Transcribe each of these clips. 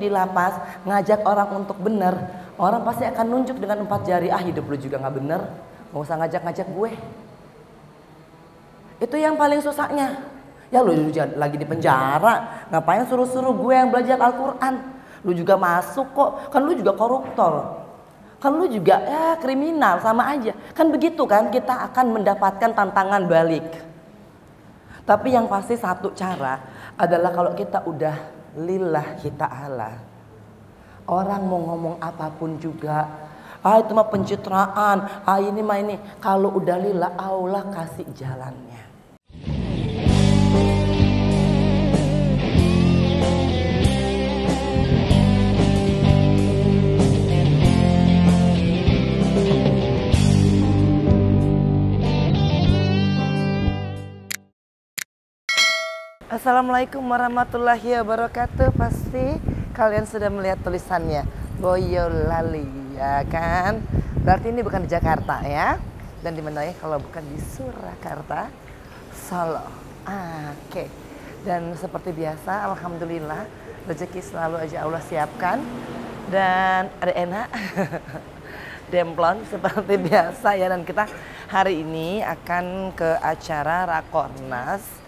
di lapas ngajak orang untuk benar, orang pasti akan nunjuk dengan 4 jari. Ah, hidup lu juga nggak bener, nggak usah ngajak-ngajak gue. Itu yang paling susahnya. Ya lu juga lagi di penjara, ngapain suruh-suruh gue yang belajar Al-Quran? Lu juga masuk kok, kan lu juga koruptor, kan lu juga ya kriminal, sama aja. Kan begitu kan, kita akan mendapatkan tantangan balik. Tapi yang pasti satu cara adalah kalau kita udah lillahi ta'ala, orang mau ngomong apapun juga, ah itu mah pencitraan, ah ini mah ini, kalau udah lillah Allah kasih jalannya. Assalamualaikum warahmatullahi wabarakatuh. Pasti kalian sudah melihat tulisannya Boyolali, ya kan? Berarti ini bukan di Jakarta ya. Dan di mana ya kalau bukan di Surakarta, Solo. Oke. Dan seperti biasa, alhamdulillah rezeki selalu aja Allah siapkan. Dan ada enak demplon seperti biasa ya. Dan kita hari ini akan ke acara Rakornas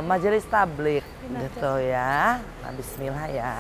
Majelis Tablik gitu ya. Nah, bismillah ya.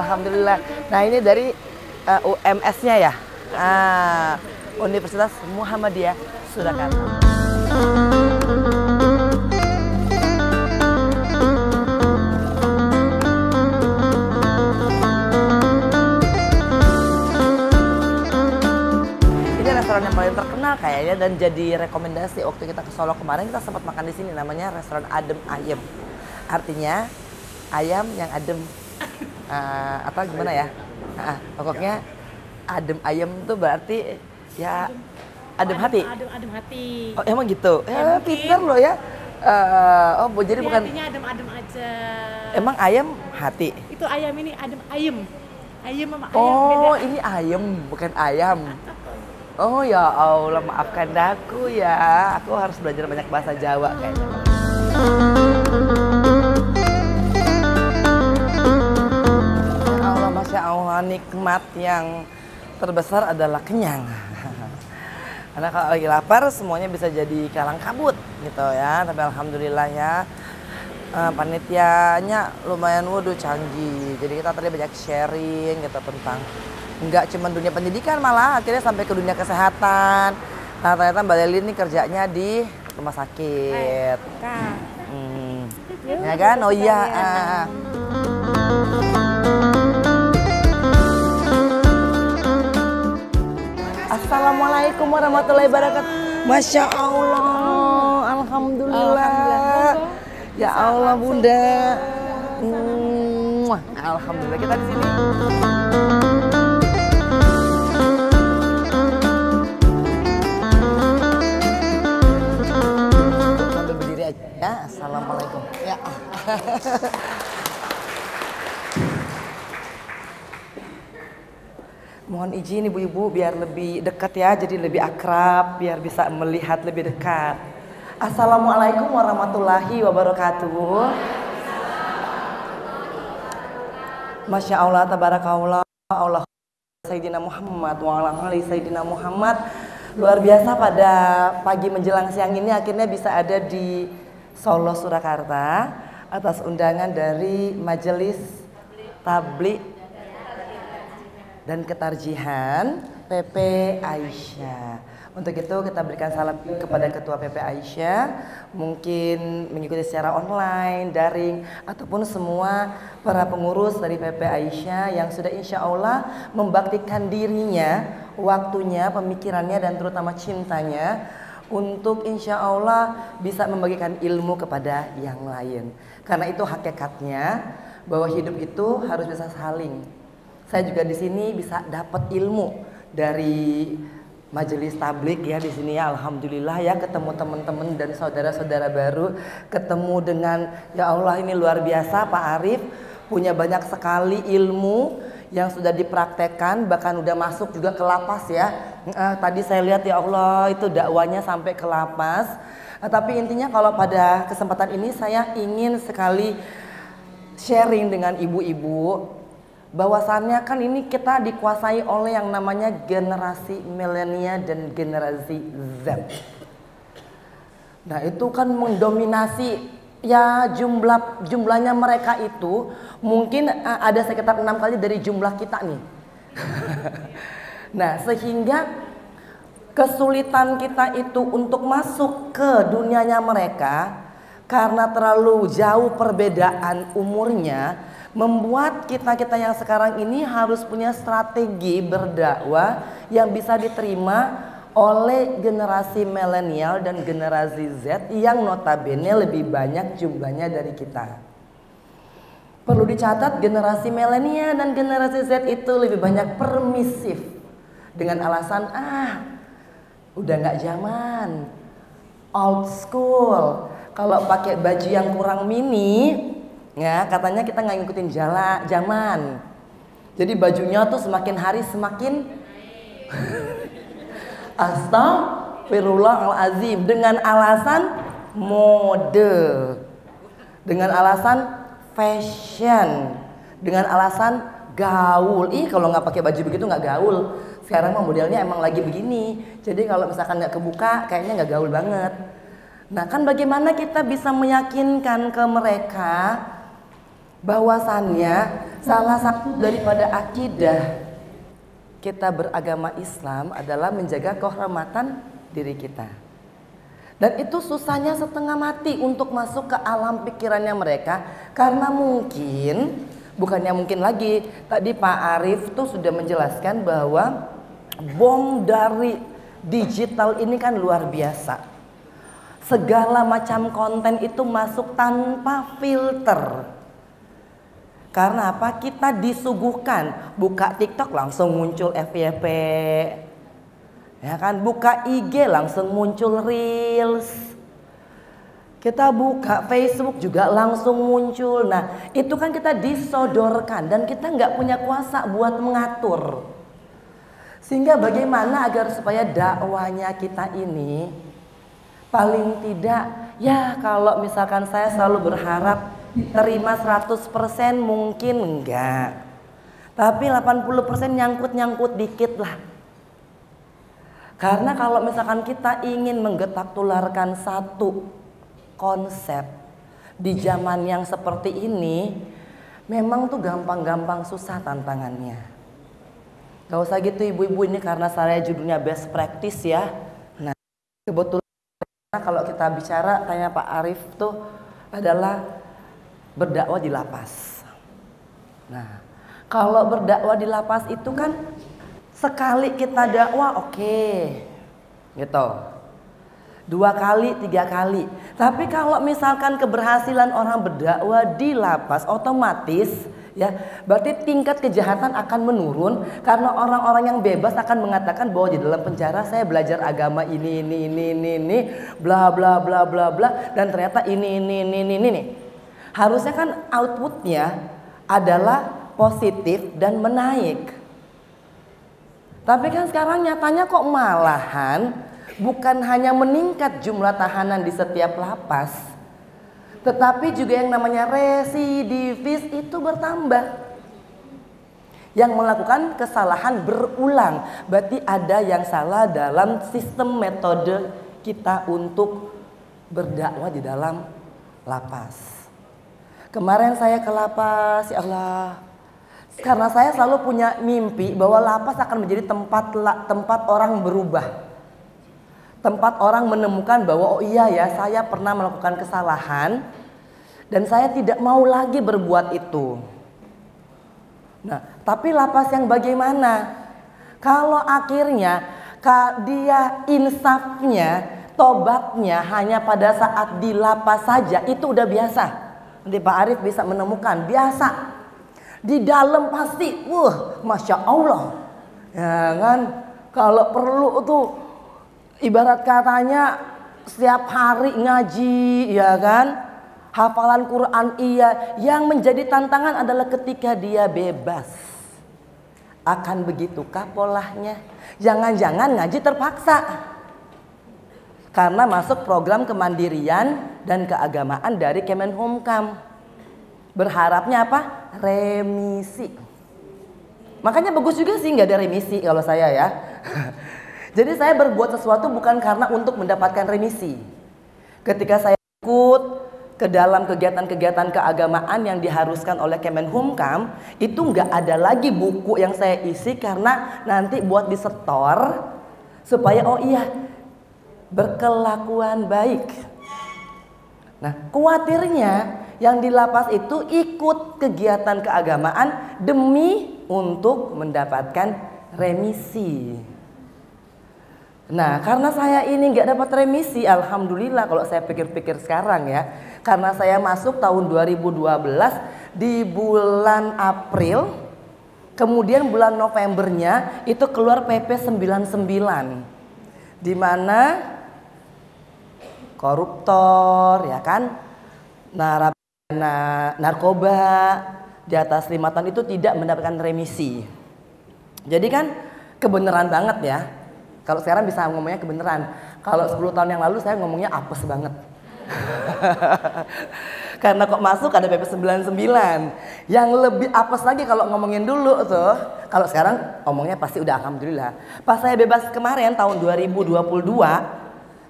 Alhamdulillah. Nah, ini dari UMS-nya ya. Universitas Muhammadiyah Surakarta. Restoran yang paling terkenal kayaknya dan jadi rekomendasi waktu kita ke Solo kemarin, kita sempat makan di sini, namanya restoran Adem Ayem. Artinya ayam yang adem, atau gimana ya? Pokoknya adem ayem tuh berarti ya adem hati. Adem hati. Oh emang gitu? Ya pinter loh ya. Jadi bukan. Hatinya adem-adem aja. Emang ayam hati? Itu ayam, ini adem ayem. Ayam sama ayam Oh beda. ini ayam bukan ayam. Oh ya Allah, maafkan aku ya. Aku harus belajar banyak bahasa Jawa kayaknya. Ya Allah, Masya Allah, nikmat yang terbesar adalah kenyang. Karena kalau lagi lapar semuanya bisa jadi kalang kabut gitu ya. Tapi alhamdulillah ya, panitianya lumayan canggih. Jadi kita tadi banyak sharing gitu tentang nggak cuma dunia pendidikan, malah akhirnya sampai ke dunia kesehatan. Nah ternyata Mbak Leli ini kerjanya di rumah sakit. Ya kan? Oh iya. Assalamualaikum warahmatullahi wabarakatuh. Masya Allah, alhamdulillah. Ya Allah Bunda. Alhamdulillah kita di sini. Ya, assalamualaikum. Ya. Mohon izin ibu-ibu biar lebih dekat ya, jadi lebih akrab, biar bisa melihat lebih dekat. Assalamualaikum warahmatullahi wabarakatuh. Masya Allah, tabarakallah, Allah Sayyidina Muhammad wa ala ali Sayyidina Muhammad. Luar biasa pada pagi menjelang siang ini akhirnya bisa ada di Solo, Surakarta atas undangan dari Majelis Tablik dan Ketarjihan PP Aisyah. Untuk itu kita berikan salam kepada Ketua PP Aisyah, mungkin mengikuti secara online, daring, ataupun semua para pengurus dari PP Aisyah yang sudah insya Allah membaktikan dirinya, waktunya, pemikirannya, dan terutama cintanya untuk insya Allah bisa membagikan ilmu kepada yang lain. Karena itu hakikatnya bahwa hidup itu harus bisa saling. Saya juga di sini bisa dapat ilmu dari Majelis Tablik ya di sini ya, alhamdulillah ya, ketemu teman-teman dan saudara-saudara baru, ketemu dengan ya Allah ini luar biasa Pak Arif punya banyak sekali ilmu yang sudah dipraktekkan, bahkan udah masuk juga ke lapas ya. Tadi saya lihat ya Allah itu dakwanya sampai ke lapas. Tapi intinya kalau pada kesempatan ini saya ingin sekali sharing dengan ibu-ibu bahwasannya kan ini kita dikuasai oleh yang namanya generasi milenial dan generasi Z. Nah itu kan mendominasi ya jumlahnya mereka itu mungkin ada sekitar 6 kali dari jumlah kita nih. Nah sehingga kesulitan kita itu untuk masuk ke dunianya mereka karena terlalu jauh perbedaan umurnya, membuat kita yang sekarang ini harus punya strategi berdakwah yang bisa diterima oleh generasi milenial dan generasi Z yang notabene lebih banyak jumlahnya dari kita. Perlu dicatat, generasi milenial dan generasi Z itu lebih banyak permisif dengan alasan udah nggak zaman, old school. Kalau pakai baju yang kurang mini, ya katanya kita nggak ngikutin zaman. Jadi bajunya tuh semakin hari semakin Astagfirullahalazim, dengan alasan mode, dengan alasan fashion, dengan alasan gaul. Kalau nggak pakai baju begitu nggak gaul. Sekarang mah modelnya emang lagi begini. Jadi kalau misalkan nggak kebuka, kayaknya nggak gaul banget. Nah kan bagaimana kita bisa meyakinkan ke mereka bahwasannya salah satu daripada akidah kita beragama Islam adalah menjaga kehormatan diri kita. Dan itu susahnya setengah mati untuk masuk ke alam pikirannya mereka. Karena mungkin, bukannya mungkin lagi, tadi Pak Arief tuh sudah menjelaskan bahwa bom dari digital ini kan luar biasa. Segala macam konten itu masuk tanpa filter. Karena apa? Kita disuguhkan, buka TikTok langsung muncul FYP, ya kan? Buka IG langsung muncul Reels. Kita buka Facebook juga langsung muncul. Nah, itu kan kita disodorkan dan kita nggak punya kuasa buat mengatur. Sehingga bagaimana agar supaya dakwanya kita ini paling tidak, ya kalau misalkan saya selalu berharap terima 100% mungkin enggak, tapi 80% nyangkut-nyangkut dikit lah. Karena kalau misalkan kita ingin menggetak tularkan satu konsep di zaman yang seperti ini, memang tuh gampang-gampang susah tantangannya. Gak usah gitu ibu-ibu, ini karena saya judulnya best practice ya. Nah kebetulan kalau kita bicara, tanya Pak Arief tuh adalah berdakwah di lapas. Nah, kalau berdakwah di lapas itu kan sekali kita dakwah oke, gitu. 2 kali, 3 kali. Tapi kalau misalkan keberhasilan orang berdakwah di lapas, otomatis ya berarti tingkat kejahatan akan menurun karena orang-orang yang bebas akan mengatakan bahwa di dalam penjara saya belajar agama ini bla bla bla bla bla, dan ternyata ini. Harusnya kan outputnya adalah positif dan menaik. Tapi kan sekarang nyatanya kok malahan bukan hanya meningkat jumlah tahanan di setiap lapas, tetapi juga yang namanya residivis itu bertambah. Yang melakukan kesalahan berulang. Berarti ada yang salah dalam sistem metode kita untuk berdakwah di dalam lapas. Kemarin saya ke lapas, ya Allah. Karena saya selalu punya mimpi bahwa lapas akan menjadi tempat orang berubah. Tempat orang menemukan bahwa oh iya ya, saya pernah melakukan kesalahan dan saya tidak mau lagi berbuat itu. Nah, tapi lapas yang bagaimana? Kalau akhirnya dia insafnya, tobatnya hanya pada saat di lapas saja, itu udah biasa. Nanti Pak Arief bisa menemukan biasa. Di dalam pasti, Masya Allah. Ya kan, kalau perlu tuh ibarat katanya setiap hari ngaji, ya kan, hafalan Quran iya. Yang menjadi tantangan adalah ketika dia bebas. Akan begitukah polanya? Jangan-jangan ngaji terpaksa karena masuk program kemandirian dan keagamaan dari Kemenhumkam. Berharapnya apa? Remisi. Makanya bagus juga sih nggak ada remisi kalau saya ya. Jadi saya berbuat sesuatu bukan karena untuk mendapatkan remisi. Ketika saya ikut ke dalam kegiatan-kegiatan keagamaan yang diharuskan oleh Kemenhumkam, itu nggak ada lagi buku yang saya isi karena nanti buat disetor supaya oh iya berkelakuan baik. Nah, khawatirnya yang di lapas itu ikut kegiatan keagamaan demi untuk mendapatkan remisi. Nah, karena saya ini nggak dapat remisi, alhamdulillah kalau saya pikir-pikir sekarang ya, karena saya masuk tahun 2012 di bulan April, kemudian bulan Novembernya itu keluar PP 99, di mana koruptor, ya kan, narkoba di atas 5 tahun itu tidak mendapatkan remisi. Jadi kan kebenaran banget ya. Kalau sekarang bisa ngomongnya kebenaran. Kalau 10 tahun yang lalu saya ngomongnya apes banget. Karena kok masuk ada PP 99. Yang lebih apes lagi kalau ngomongin dulu tuh. Kalau sekarang ngomongnya pasti udah alhamdulillah. Pas saya bebas kemarin tahun 2022,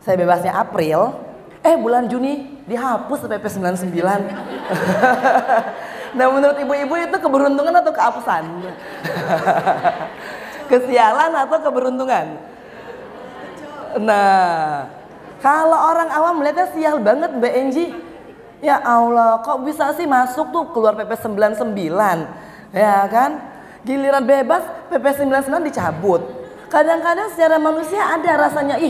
saya bebasnya April, bulan Juni dihapus PP 99. Nah, menurut ibu-ibu itu keberuntungan atau keapesan? Kesialan atau keberuntungan? Nah, kalau orang awam melihatnya sial banget Mbak Enji. Ya Allah, kok bisa sih masuk tuh keluar PP 99, ya kan? Giliran bebas PP 99 dicabut. Kadang-kadang secara manusia ada rasanya,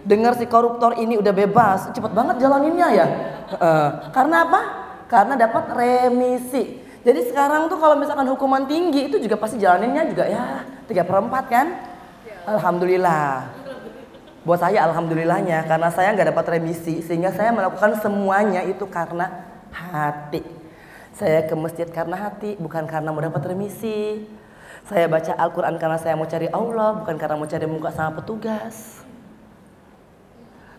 dengar si koruptor ini udah bebas, cepet banget jalaninnya ya. Karena apa? Karena dapat remisi. Jadi sekarang tuh kalau misalkan hukuman tinggi itu juga pasti jalaninnya juga ya 3/4 kan? Alhamdulillah. Buat saya alhamdulillahnya karena saya nggak dapat remisi sehingga saya melakukan semuanya itu karena hati. Saya ke masjid karena hati, bukan karena mau dapat remisi. Saya baca Al-Quran karena saya mau cari Allah, bukan karena mau cari muka sama petugas.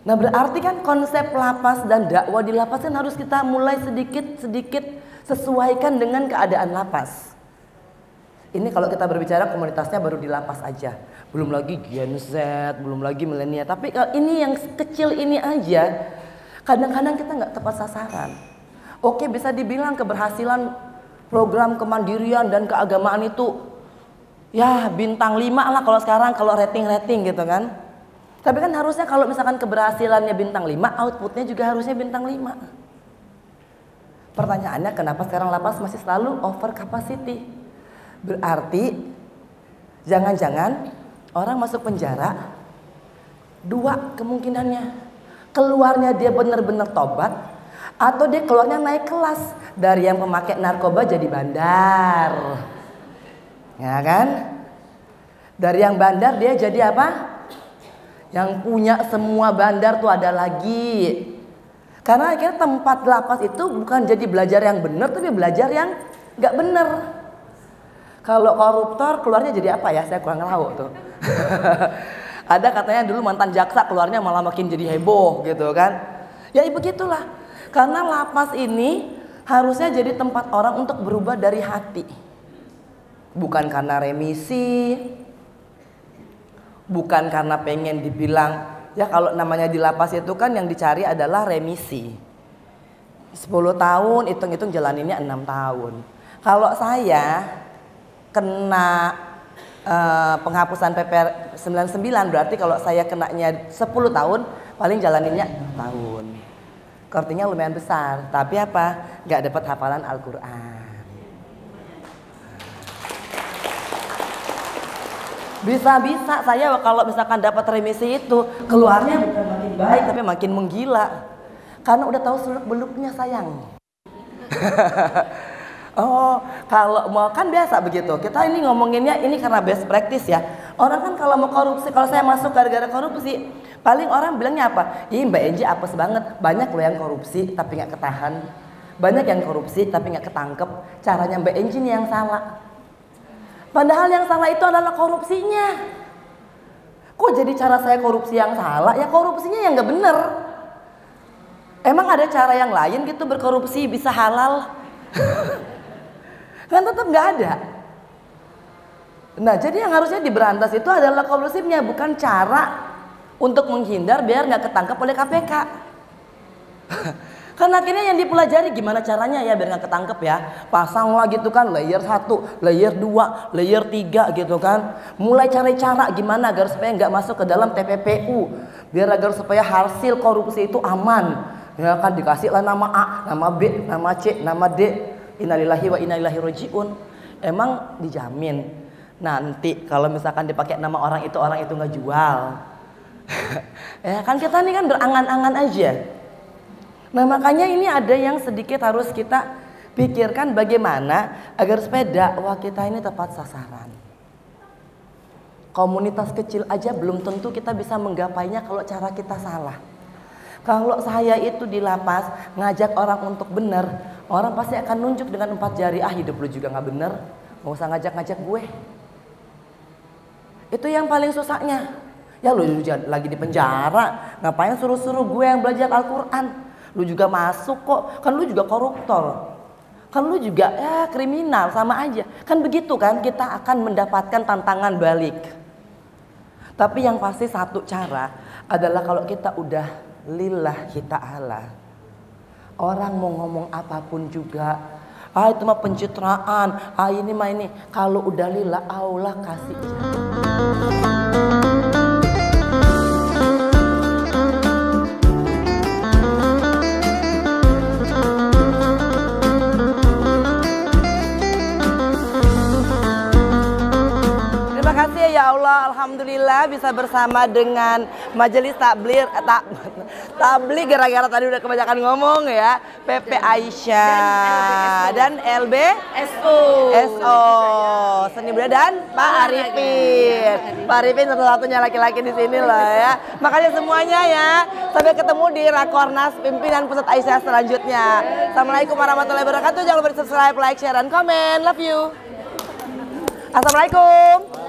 Nah, berarti kan konsep lapas dan dakwah di lapas kan harus kita mulai sedikit-sedikit sesuaikan dengan keadaan lapas. Ini kalau kita berbicara komunitasnya baru di lapas aja, belum lagi Gen Z, belum lagi milenial. Tapi kalau ini yang kecil ini aja, kadang-kadang kita nggak tepat sasaran. Oke, bisa dibilang keberhasilan program kemandirian dan keagamaan itu ya bintang 5 lah kalau sekarang kalau rating gitu kan. Tapi kan harusnya kalau misalkan keberhasilannya bintang 5, outputnya juga harusnya bintang 5. Pertanyaannya kenapa sekarang lapas masih selalu over capacity? Berarti jangan-jangan orang masuk penjara 2 kemungkinannya. Keluarnya dia benar-benar tobat atau dia keluarnya naik kelas dari yang pemakai narkoba jadi bandar. Ya kan? Dari yang bandar dia jadi apa? Yang punya semua bandar tuh ada lagi. Karena akhirnya tempat lapas itu bukan jadi belajar yang benar tapi belajar yang nggak benar. Kalau koruptor keluarnya jadi apa ya? Saya kurang tahu tuh. Ada katanya dulu mantan jaksa keluarnya malah makin jadi heboh gitu kan. Ya begitulah. Karena lapas ini harusnya jadi tempat orang untuk berubah dari hati. Bukan karena remisi. Bukan karena pengen dibilang, ya kalau namanya di lapas itu kan yang dicari adalah remisi. 10 tahun, hitung-hitung jalaninnya 6 tahun. Kalau saya kena penghapusan PP 99 berarti kalau saya kenanya 10 tahun paling jalaninnya 6 tahun. Artinya lumayan besar, tapi apa? Gak dapat hafalan Al-Quran. Bisa-bisa saya kalau misalkan dapat remisi itu keluarnya bukan makin baik tapi makin menggila. Karena udah tahu seluk-beluknya sayang. Oh, kalau mau kan biasa begitu. Kita ini ngomonginnya ini karena best practice ya. Orang kan kalau mau korupsi, kalau saya masuk gara-gara korupsi, paling orang bilangnya apa? Ih Mbak Enji apes banget. Banyak loh yang korupsi tapi nggak ketahan. Banyak yang korupsi tapi nggak ketangkep. Caranya Mbak Enji nih yang salah. Padahal yang salah itu adalah korupsinya. Kok jadi cara saya korupsi yang salah? Ya korupsinya yang nggak bener. Emang ada cara yang lain gitu berkorupsi bisa halal? Kan tetap nggak ada. Nah, jadi yang harusnya diberantas itu adalah korupsinya, bukan cara untuk menghindar biar nggak ketangkep oleh KPK. Kan akhirnya yang dipelajari gimana caranya ya biar nggak ketangkep ya. Pasanglah gitu kan layer 1, layer 2, layer 3 gitu kan. Mulai cari cara gimana agar supaya nggak masuk ke dalam TPPU. Biar agar supaya hasil korupsi itu aman. Ya kan dikasihlah nama A, nama B, nama C, nama D. Innalillahi wa inna ilaihi rajiun. Emang dijamin nanti kalau misalkan dipakai nama orang itu nggak jual. Ya kan kita ini kan berangan-angan aja. Nah makanya ini ada yang sedikit harus kita pikirkan bagaimana agar supaya dakwah kita ini tepat sasaran. Komunitas kecil aja belum tentu kita bisa menggapainya kalau cara kita salah. Kalau saya itu di lapas ngajak orang untuk benar, orang pasti akan nunjuk dengan 4 jari, ah hidup lu juga nggak bener, nggak usah ngajak-ngajak gue. Itu yang paling susahnya. Ya lu lagi di penjara, ngapain suruh-suruh gue yang belajar Al-Quran? Lu juga masuk kok, kan lu juga koruptor, kan lu juga ya kriminal, sama aja. Kan begitu kan, kita akan mendapatkan tantangan balik. Tapi yang pasti satu cara adalah kalau kita udah lillahi ta'ala, orang mau ngomong apapun juga, ah itu mah pencitraan, ah ini mah ini. Kalau udah lillah, Allah kasih ijazah. Ya Allah, alhamdulillah bisa bersama dengan majelis tabligh gara-gara tadi udah kebanyakan ngomong ya. PP Aisyah dan LB SO Seni Budaya dan Pak Arifin. Pak Arifin satu-satunya laki-laki di sini lah ya. Makanya semuanya ya, sampai ketemu di Rakornas Pimpinan Pusat Aisyah selanjutnya. Assalamualaikum warahmatullahi wabarakatuh. Jangan lupa di subscribe, like, share, dan komen. Love you. Assalamualaikum.